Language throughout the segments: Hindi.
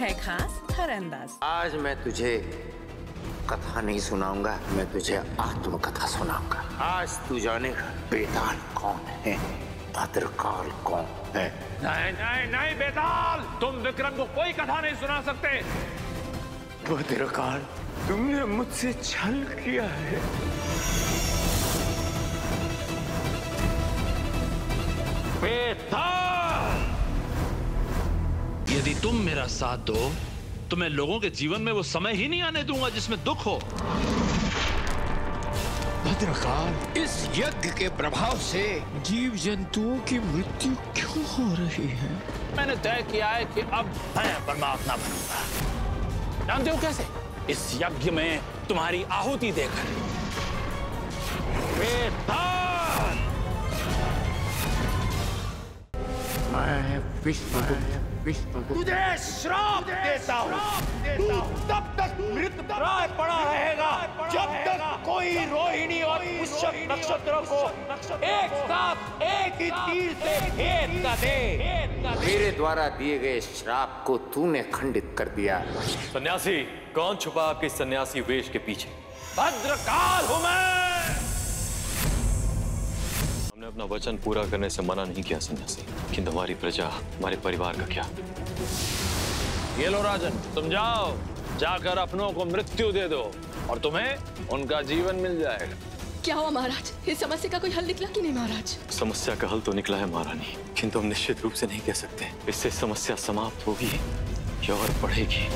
है खास हर अंदाज। आज मैं तुझे कथा नहीं सुनाऊंगा, मैं तुझे आत्मकथा सुनाऊंगा। आज तू जानेगा बेताल कौन है, भद्रकाल कौन है। नहीं नहीं नहीं बेताल, तुम विक्रम को कोई कथा नहीं सुना सकते। भद्रकाल, तुमने मुझसे छल किया है। बेताल, यदि तुम मेरा साथ दो तो मैं लोगों के जीवन में वो समय ही नहीं आने दूंगा जिसमें दुख हो। भद्रकाल, इस यज्ञ के प्रभाव से जीव जंतुओं की मृत्यु क्यों हो रही है? मैंने तय किया है कि अब मैं परमात्मा बनूंगा। जानते हो कैसे? इस यज्ञ में तुम्हारी आहुति देकर। बेताल, मैं विष्णु तुझे श्राप देता हूँ। तू तब तक मृत प्राय पड़ा रहेगा जब तक कोई रोहिणी और पुष्यक नक्षत्रों को एक साथ एक ही तीर से भेद न दे। मेरे द्वारा दिए गए श्राप को तूने खंडित कर दिया। सन्यासी, कौन छुपा आपके सन्यासी वेश के पीछे? भद्रकाल हूँ मैं। हमने अपना वचन पूरा करने से मना नहीं किया सन्यासी, किंतु हमारी प्रजा, हमारे परिवार का क्या? ये लो राजन, तुम जाओ, जाकर अपनों को मृत्यु दे दो और तुम्हें उनका जीवन मिल जाएगा। क्या हुआ महाराज? इस समस्या का कोई हल निकला कि नहीं महाराज? समस्या का हल तो निकला है महारानी, किंतु हम निश्चित रूप से नहीं कह सकते इससे समस्या समाप्त होगी या और बढ़ेगी।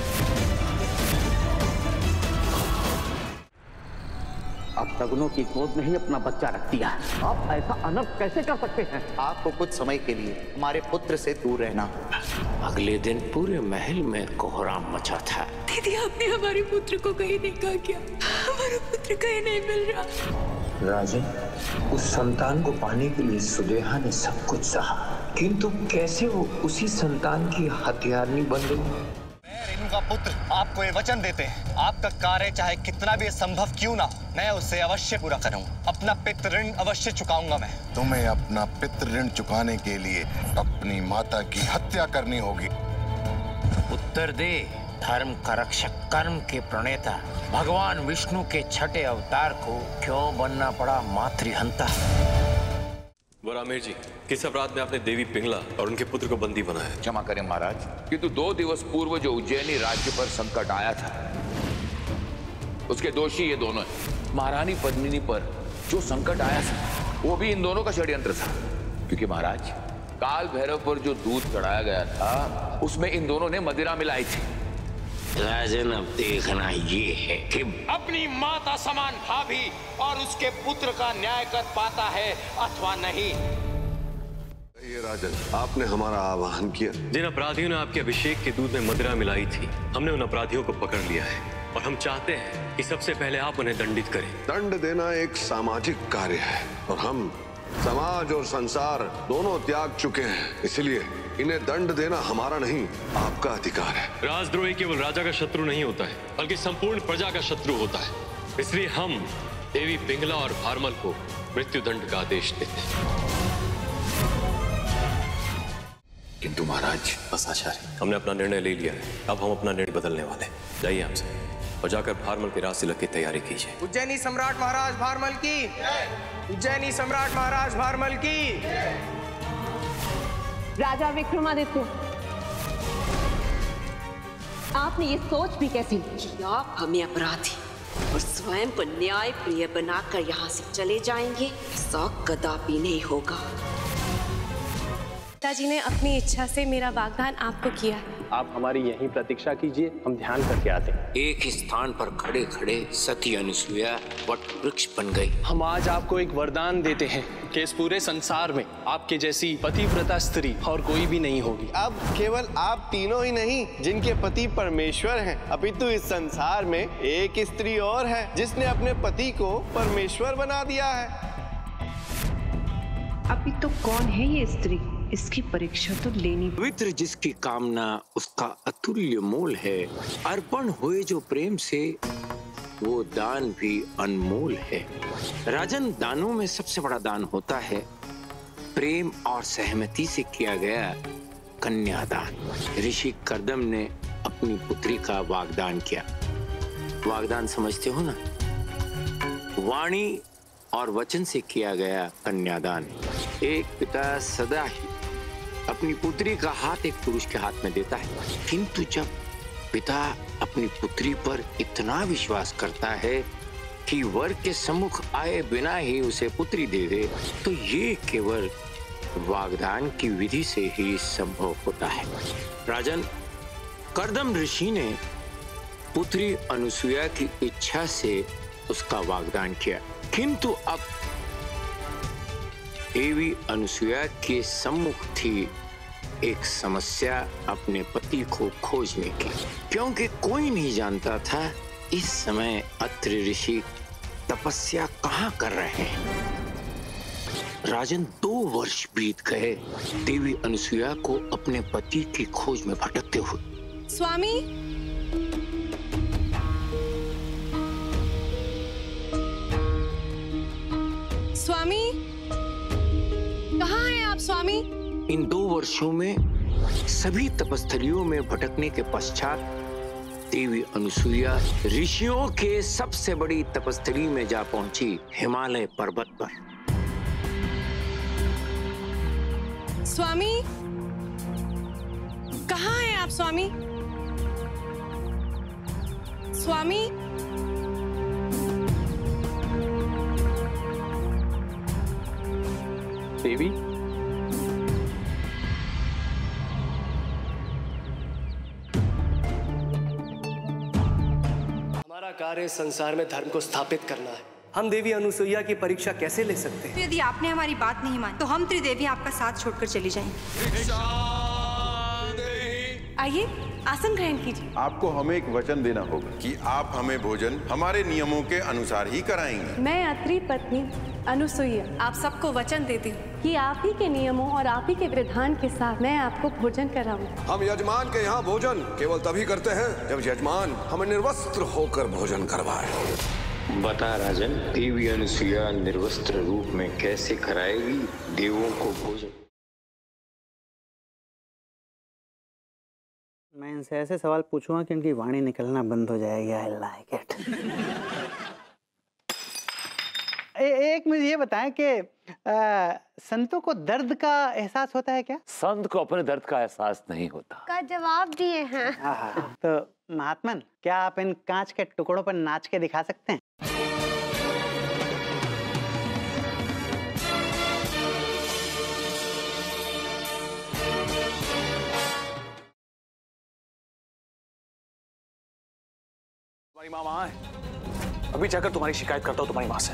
आप सगुनों की गोद में ही अपना बच्चा रख दिया। आप ऐसा अनर्थ कैसे कर सकते हैं? आपको कुछ समय के लिए हमारे पुत्र से दूर रहना होगा। अगले दिन पूरे महल में कोहराम मचा था। दीदी, आपने हमारे पुत्र को कहीं देखा क्या? हमारा पुत्र कहीं नहीं मिल रहा। राजन, उस संतान को पाने के लिए सुदेहा ने सब कुछ सहा, किंतु कैसे वो उसी संतान की हथियारनी बन गई? का पुत्र आपको ये वचन देते हैं, आपका कार्य चाहे कितना भी संभव क्यों ना हो, मैं उसे अवश्य पूरा करूंगा। अपना पितृ ऋण अवश्य चुकाऊंगा मैं। तुम्हें अपना पितृ ऋण चुकाने के लिए अपनी माता की हत्या करनी होगी। उत्तर दे। धर्म का रक्षक, कर्म के प्रणेता भगवान विष्णु के छठे अवतार को क्यों बनना पड़ा मातृहंता? वरामेर जी, किस अपराध में आपने देवी पिंगला और उनके पुत्र को बंदी बनाया? क्षमा करें महाराज, किंतु 2 दिवस पूर्व जो उज्जैनी राज्य पर संकट आया था, उसके दोषी ये दोनों हैं। महारानी पद्मिनी पर जो संकट आया था वो भी इन दोनों का षड्यंत्र था, क्योंकि महाराज काल भैरव पर जो दूध चढ़ाया गया था उसमें इन दोनों ने मदिरा मिलाई थी। राजन, अब देखना ये है कि अपनी माता समान भाभी और उसके पुत्र का न्याय कर पाता है अथवा नहीं। ये राजन, आपने हमारा आह्वान किया। जिन अपराधियों ने आपके अभिषेक के दूध में मदिरा मिलाई थी, हमने उन अपराधियों को पकड़ लिया है और हम चाहते हैं कि सबसे पहले आप उन्हें दंडित करें। दंड देना एक सामाजिक कार्य है और हम समाज और संसार दोनों त्याग चुके हैं, इसलिए इन्हें दंड देना हमारा नहीं, आपका अधिकार है। राजद्रोही केवल राजा का शत्रु नहीं होता है, बल्कि संपूर्ण प्रजा का शत्रु होता है। इसलिए हम देवी पिंगला और भारमल को मृत्यु दंड का आदेश देते हैं। किंतु महाराज, बस आचार्य, हमने अपना निर्णय ले लिया है, अब हम अपना निर्णय बदलने वाले। जाइए आपसे और जाकर भारमल के राज तिलक की तैयारी कीजिए। उज्जैनी सम्राट महाराज भारमल की, उज्जैनी सम्राट महाराज भारमल की। राजा विक्रमादित्य, आपने ये सोच भी कैसी कि आप हमें अपराधी और स्वयं को न्याय प्रिय बनाकर यहाँ से चले जाएंगे? ऐसा कदापि नहीं होगा। पिताजी ने अपनी इच्छा से मेरा वाग्दान आपको किया है। आप हमारी यहीं प्रतीक्षा कीजिए, हम ध्यान करके आते हैं। एक स्थान पर खड़े खड़े सती अनुसुईया वट वृक्ष बन गई। हम आज आपको एक वरदान देते हैं कि इस पूरे संसार में आपके जैसी पतिव्रता स्त्री और कोई भी नहीं होगी। अब केवल आप तीनों ही नहीं जिनके पति परमेश्वर हैं, अपितु इस संसार में एक स्त्री और है जिसने अपने पति को परमेश्वर बना दिया है। अभी तो कौन है ये स्त्री? इसकी परीक्षा तो लेनी। पवित्र जिसकी कामना उसका अतुल्य मोल है, अर्पण हुए जो प्रेम से वो दान भी अनमोल है। राजन, दानों में सबसे बड़ा दान होता है प्रेम और सहमति से किया गया कन्यादान। ऋषि कर्दम ने अपनी पुत्री का वागदान किया। वागदान समझते हो ना? वाणी और वचन से किया गया कन्यादान। एक पिता सदा ही अपनी पुत्री का हाथ एक पुरुष के हाथ में देता है, किंतु जब पिता अपनी पुत्री पर इतना विश्वास करता है कि वर के सम्मुख आए बिना ही उसे पुत्री दे दे, तो ये केवल वागदान की विधि से ही संभव होता है। राजन, कर्दम ऋषि ने पुत्री अनुसुईया की इच्छा से उसका वागदान किया, किंतु अब देवी अनुसुईया के सम्मुख थी एक समस्या अपने पति को खोजने की, क्योंकि कोई नहीं जानता था इस समय अत्रि ऋषि तपस्या कहाँ कर रहे हैं। राजन, 2 वर्ष बीत गए देवी अनुसुईया को अपने पति की खोज में भटकते हुए। स्वामी, स्वामी, कहाँ हैं आप स्वामी? इन 2 वर्षों में सभी तपस्थलियों में भटकने के पश्चात देवी अनुसुईया ऋषियों के सबसे बड़ी तपस्थली में जा पहुंची, हिमालय पर्वत पर। स्वामी, कहाँ हैं आप स्वामी? स्वामी, देवी, हमारा कार्य संसार में धर्म को स्थापित करना है। हम देवी अनुसुईया की परीक्षा कैसे ले सकते हैं? यदि आपने हमारी बात नहीं मानी तो हम त्रिदेवी आपका साथ छोड़कर चली जाएंगे। आइए, आसन ग्रहण कीजिए। आपको हमें एक वचन देना होगा कि आप हमें भोजन हमारे नियमों के अनुसार ही कराएंगे। मैं अत्रि पत्नी अनुसुईया आप सबको वचन देती हूँ कि आप ही के नियमों और आप ही के विधान के साथ मैं आपको भोजन कराऊंगा। हम यजमान के यहाँ भोजन केवल तभी करते हैं जब यजमान हमें निर्वस्त्र होकर भोजन करवाए। बता राजन, देवी अनुसुईया निर्वस्त्र रूप में कैसे कराएगी देवों को भोजन? मैं इनसे ऐसे सवाल पूछूंगा कि इनकी वाणी निकलना बंद हो जाएगी। I like it. एक मुझे ये बताएं कि संतों को दर्द का एहसास होता है क्या? संत को अपने दर्द का एहसास नहीं होता। का जवाब दिए हैं। तो महात्मन, क्या आप इन कांच के टुकड़ों पर नाच के दिखा सकते हैं? तुम्हारी माँ वहां है। अभी जाकर तुम्हारी शिकायत करता हूँ तुम्हारी माँ से।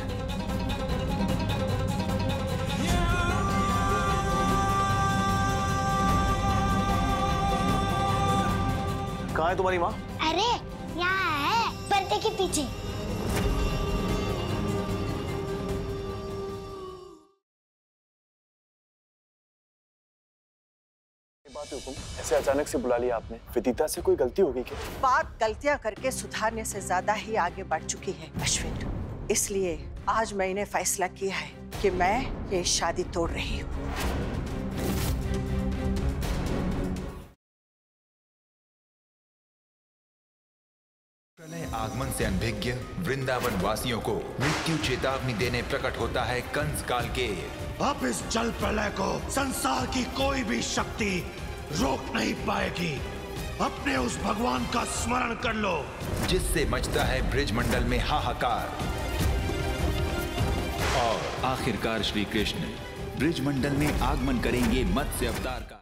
कहाँ है तुम्हारी माँ? अरे यहाँ है, पर्दे के पीछे। बात हुकुम, ऐसे अचानक से बुला लिया आपने। विदिता से कोई गलती होगी क्या? बात गलतियां करके सुधारने से ज्यादा ही आगे बढ़ चुकी है अश्विन। इसलिए आज मैंने फैसला किया है कि मैं ये शादी तोड़ रही हूँ। प्रलय आगमन से अनभिज्ञ वृंदावन वासियों को मृत्यु चेतावनी देने प्रकट होता है कंस काल के। अब इस जल प्रलय को संसार की कोई भी शक्ति रोक नहीं पाएगी। अपने उस भगवान का स्मरण कर लो जिससे मचता है ब्रिजमंडल में हाहाकार। और आखिरकार श्री कृष्ण ब्रिजमंडल में आगमन करेंगे मत्स्य अवतार का।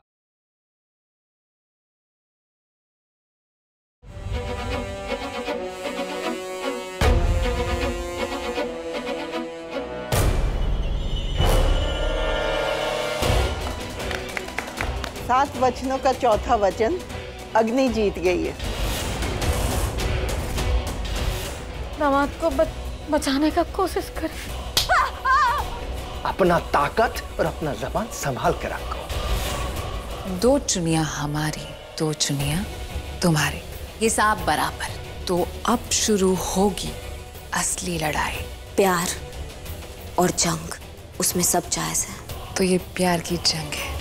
सात वचनों का चौथा वचन अग्नि जीत गई है। दामाद को बचाने का कोशिश कर। अपना ताकत और अपना जबान संभाल कर रखो। 2 चुनिया हमारी, 2 चुनिया तुम्हारी, हिसाब बराबर। तो अब शुरू होगी असली लड़ाई। प्यार और जंग, उसमें सब जायज है। तो ये प्यार की जंग है।